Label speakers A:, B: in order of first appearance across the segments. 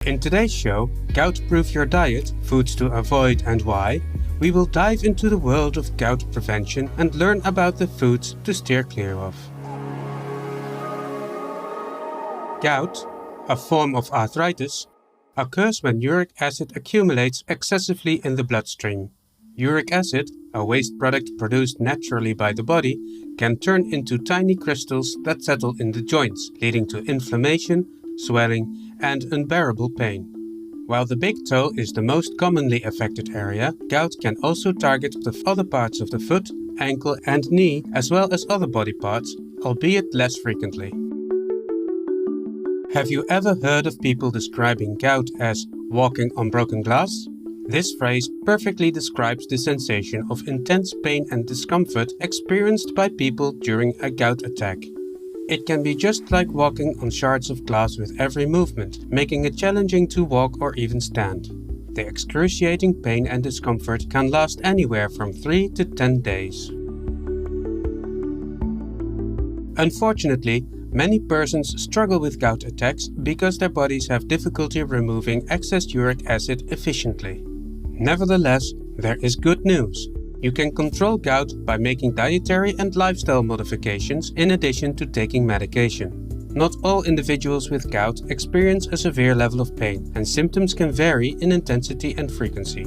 A: In today's show, Gout-Proof Your Diet, Foods to Avoid and Why, we will dive into the world of gout prevention and learn about the foods to steer clear of. Gout, a form of arthritis, occurs when uric acid accumulates excessively in the bloodstream. Uric acid, a waste product produced naturally by the body, can turn into tiny crystals that settle in the joints, leading to inflammation, swelling, and unbearable pain. While the big toe is the most commonly affected area, gout can also target the other parts of the foot, ankle, and knee, as well as other body parts, albeit less frequently. Have you ever heard of people describing gout as walking on broken glass? This phrase perfectly describes the sensation of intense pain and discomfort experienced by people during a gout attack. It can be just like walking on shards of glass with every movement, making it challenging to walk or even stand. The excruciating pain and discomfort can last anywhere from 3 to 10 days. Unfortunately, many persons struggle with gout attacks because their bodies have difficulty removing excess uric acid efficiently. Nevertheless, there is good news. You can control gout by making dietary and lifestyle modifications in addition to taking medication. Not all individuals with gout experience a severe level of pain, and symptoms can vary in intensity and frequency.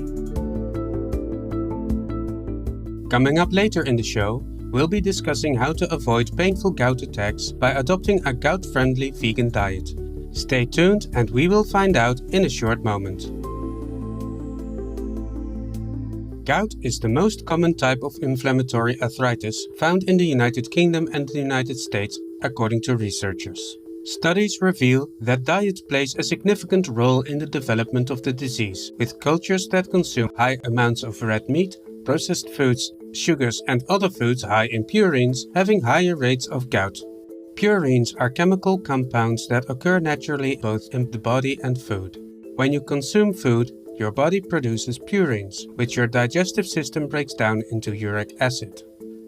A: Coming up later in the show, we'll be discussing how to avoid painful gout attacks by adopting a gout-friendly vegan diet. Stay tuned and we will find out in a short moment. Gout is the most common type of inflammatory arthritis found in the United Kingdom and the United States, according to researchers. Studies reveal that diet plays a significant role in the development of the disease, with cultures that consume high amounts of red meat, processed foods, sugars and other foods high in purines having higher rates of gout. Purines are chemical compounds that occur naturally both in the body and food. When you consume food, your body produces purines, which your digestive system breaks down into uric acid.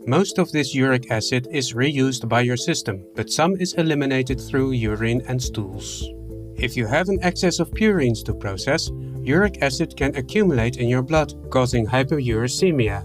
A: Most of this uric acid is reused by your system, but some is eliminated through urine and stools. If you have an excess of purines to process, uric acid can accumulate in your blood, causing hyperuricemia.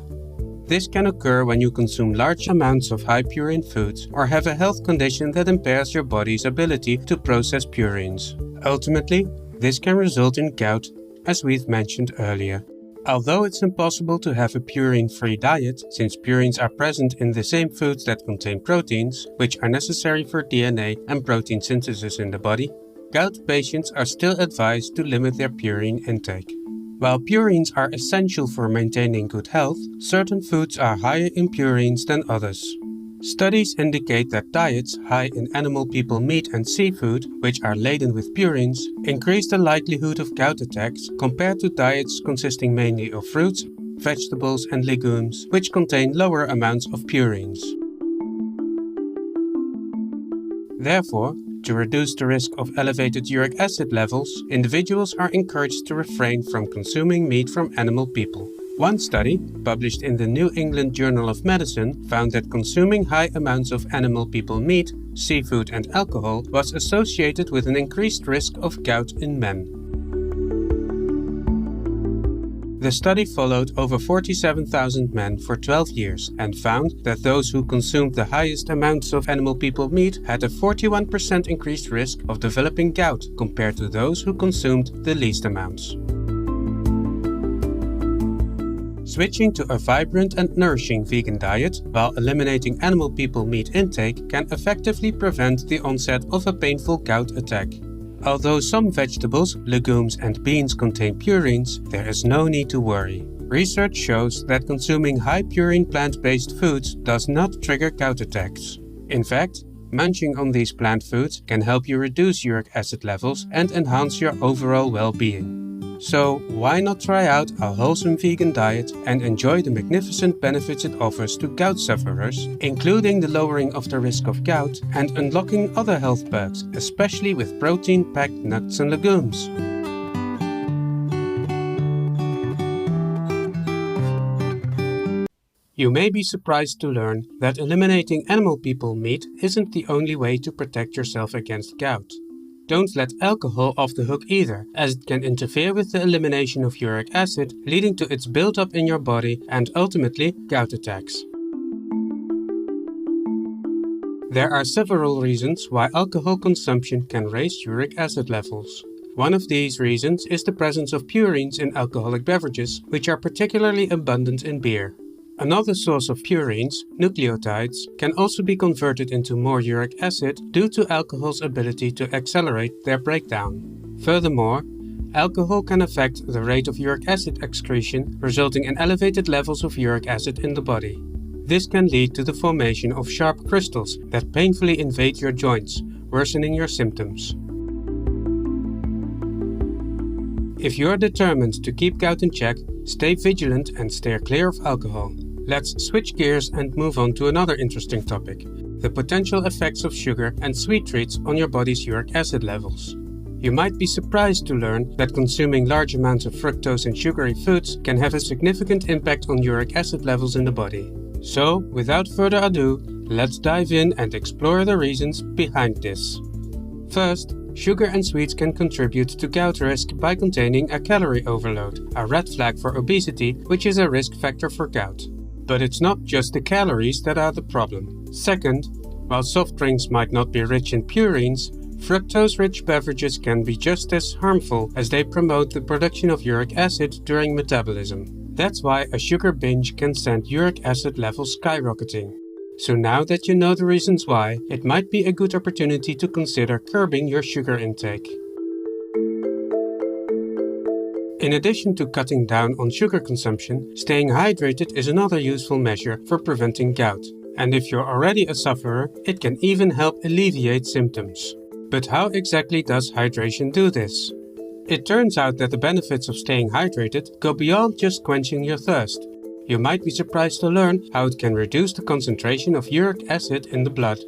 A: This can occur when you consume large amounts of high purine foods or have a health condition that impairs your body's ability to process purines. Ultimately, this can result in gout, as we've mentioned earlier. Although it's impossible to have a purine-free diet, since purines are present in the same foods that contain proteins, which are necessary for DNA and protein synthesis in the body, gout patients are still advised to limit their purine intake. While purines are essential for maintaining good health, certain foods are higher in purines than others. Studies indicate that diets high in animal people meat and seafood, which are laden with purines, increase the likelihood of gout attacks compared to diets consisting mainly of fruits, vegetables and legumes, which contain lower amounts of purines. Therefore, to reduce the risk of elevated uric acid levels, individuals are encouraged to refrain from consuming meat from animal people. One study, published in the New England Journal of Medicine, found that consuming high amounts of animal people meat, seafood and alcohol was associated with an increased risk of gout in men. The study followed over 47,000 men for 12 years and found that those who consumed the highest amounts of animal people meat had a 41% increased risk of developing gout compared to those who consumed the least amounts. Switching to a vibrant and nourishing vegan diet while eliminating animal people meat intake can effectively prevent the onset of a painful gout attack. Although some vegetables, legumes and beans contain purines, there is no need to worry. Research shows that consuming high purine plant-based foods does not trigger gout attacks. In fact, munching on these plant foods can help you reduce uric acid levels and enhance your overall well-being. So why not try out a wholesome vegan diet and enjoy the magnificent benefits it offers to gout sufferers, including the lowering of the risk of gout and unlocking other health perks, especially with protein-packed nuts and legumes. You may be surprised to learn that eliminating animal people meat isn't the only way to protect yourself against gout. don't let alcohol off the hook either, as it can interfere with the elimination of uric acid, leading to its buildup in your body and ultimately gout attacks. There are several reasons why alcohol consumption can raise uric acid levels. One of these reasons is the presence of purines in alcoholic beverages, which are particularly abundant in beer. Another source of purines, nucleotides, can also be converted into more uric acid due to alcohol's ability to accelerate their breakdown. Furthermore, alcohol can affect the rate of uric acid excretion, resulting in elevated levels of uric acid in the body. This can lead to the formation of sharp crystals that painfully invade your joints, worsening your symptoms. If you are determined to keep gout in check, stay vigilant and steer clear of alcohol. Let's switch gears and move on to another interesting topic: the potential effects of sugar and sweet treats on your body's uric acid levels. You might be surprised to learn that consuming large amounts of fructose and sugary foods can have a significant impact on uric acid levels in the body. So, without further ado, let's dive in and explore the reasons behind this. First, sugar and sweets can contribute to gout risk by containing a calorie overload, a red flag for obesity, which is a risk factor for gout. But it's not just the calories that are the problem. Second, while soft drinks might not be rich in purines, fructose-rich beverages can be just as harmful, as they promote the production of uric acid during metabolism. That's why a sugar binge can send uric acid levels skyrocketing. So now that you know the reasons why, it might be a good opportunity to consider curbing your sugar intake. In addition to cutting down on sugar consumption, staying hydrated is another useful measure for preventing gout. And if you're already a sufferer, it can even help alleviate symptoms. But how exactly does hydration do this? It turns out that the benefits of staying hydrated go beyond just quenching your thirst. You might be surprised to learn how it can reduce the concentration of uric acid in the blood.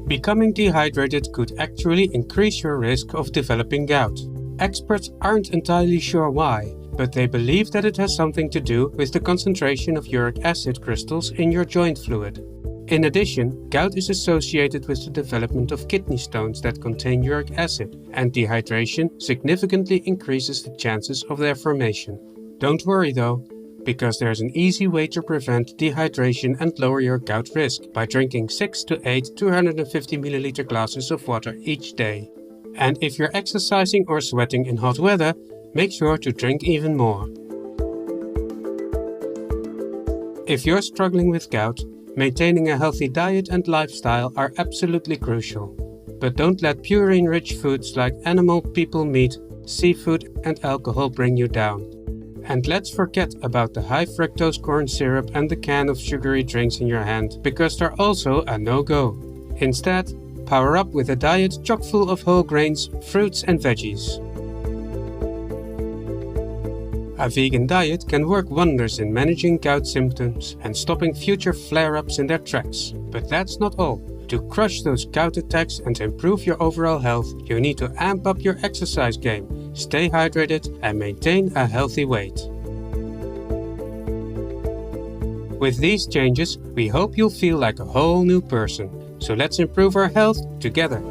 A: Becoming dehydrated could actually increase your risk of developing gout. Experts aren't entirely sure why, but they believe that it has something to do with the concentration of uric acid crystals in your joint fluid. In addition, gout is associated with the development of kidney stones that contain uric acid, and dehydration significantly increases the chances of their formation. Don't worry though, because there's an easy way to prevent dehydration and lower your gout risk by drinking 6 to 8 250 ml glasses of water each day. And if you're exercising or sweating in hot weather, make sure to drink even more. If you're struggling with gout, maintaining a healthy diet and lifestyle are absolutely crucial. But don't let purine-rich foods like animal, people meat, seafood and alcohol bring you down. And let's forget about the high fructose corn syrup and the can of sugary drinks in your hand, because they're also a no-go. Instead, power up with a diet chock full of whole grains, fruits and veggies. A vegan diet can work wonders in managing gout symptoms and stopping future flare-ups in their tracks. But that's not all. To crush those gout attacks and improve your overall health, you need to amp up your exercise game, stay hydrated and maintain a healthy weight. With these changes, we hope you'll feel like a whole new person. So let's improve our health together.